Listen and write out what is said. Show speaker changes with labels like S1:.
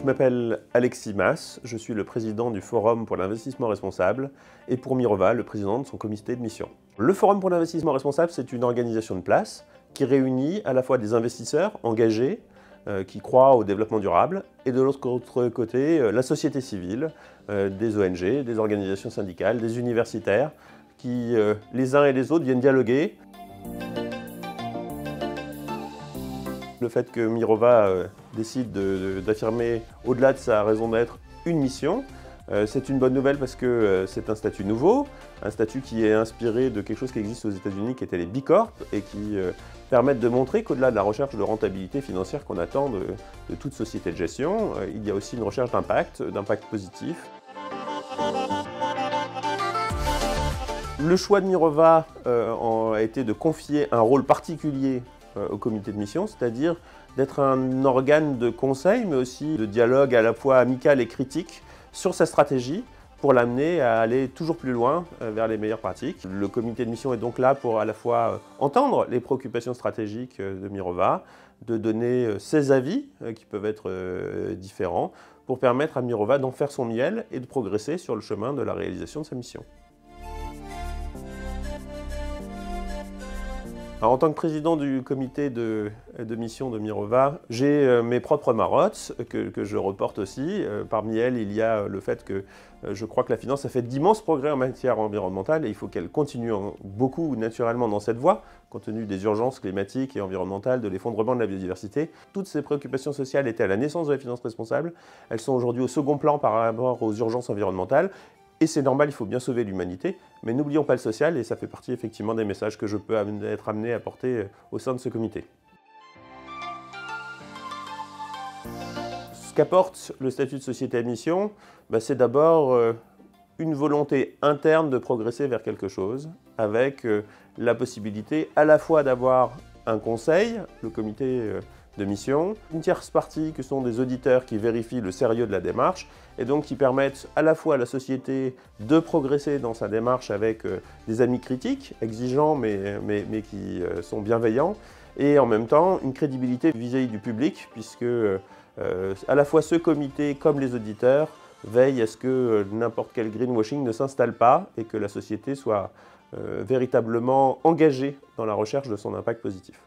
S1: Je m'appelle Alexis Mas, je suis le président du Forum pour l'investissement responsable et pour Mirova, le président de son comité de mission. Le Forum pour l'investissement responsable, c'est une organisation de place qui réunit à la fois des investisseurs engagés qui croient au développement durable et de l'autre côté la société civile, des ONG, des organisations syndicales, des universitaires qui les uns et les autres viennent dialoguer. Le fait que Mirova décide d'affirmer, au-delà de sa raison d'être, une mission, c'est une bonne nouvelle parce que c'est un statut nouveau, un statut qui est inspiré de quelque chose qui existe aux États-Unis, qui étaient les B Corp, et qui permettent de montrer qu'au-delà de la recherche de rentabilité financière qu'on attend de toute société de gestion, il y a aussi une recherche d'impact positif. Le choix de Mirova a été de confier un rôle particulier au comité de mission, c'est-à-dire d'être un organe de conseil, mais aussi de dialogue à la fois amical et critique sur sa stratégie pour l'amener à aller toujours plus loin vers les meilleures pratiques. Le comité de mission est donc là pour à la fois entendre les préoccupations stratégiques de Mirova, de donner ses avis qui peuvent être différents, pour permettre à Mirova d'en faire son miel et de progresser sur le chemin de la réalisation de sa mission. Alors, en tant que président du comité de mission de Mirova, j'ai mes propres marottes que je reporte aussi. Parmi elles, il y a le fait que je crois que la finance a fait d'immenses progrès en matière environnementale et il faut qu'elle continue beaucoup naturellement dans cette voie, compte tenu des urgences climatiques et environnementales, de l'effondrement de la biodiversité. Toutes ces préoccupations sociales étaient à la naissance de la finance responsable. Elles sont aujourd'hui au second plan par rapport aux urgences environnementales. Et c'est normal, il faut bien sauver l'humanité, mais n'oublions pas le social, et ça fait partie effectivement des messages que je peux être amené à porter au sein de ce comité. Ce qu'apporte le statut de société à mission, c'est d'abord une volonté interne de progresser vers quelque chose, avec la possibilité à la fois d'avoir un conseil, le comité de mission, une tierce partie que sont des auditeurs qui vérifient le sérieux de la démarche et donc qui permettent à la fois à la société de progresser dans sa démarche avec des amis critiques, exigeants mais qui sont bienveillants, et en même temps une crédibilité vis-à-vis du public puisque à la fois ce comité comme les auditeurs veillent à ce que n'importe quel greenwashing ne s'installe pas et que la société soit véritablement engagée dans la recherche de son impact positif.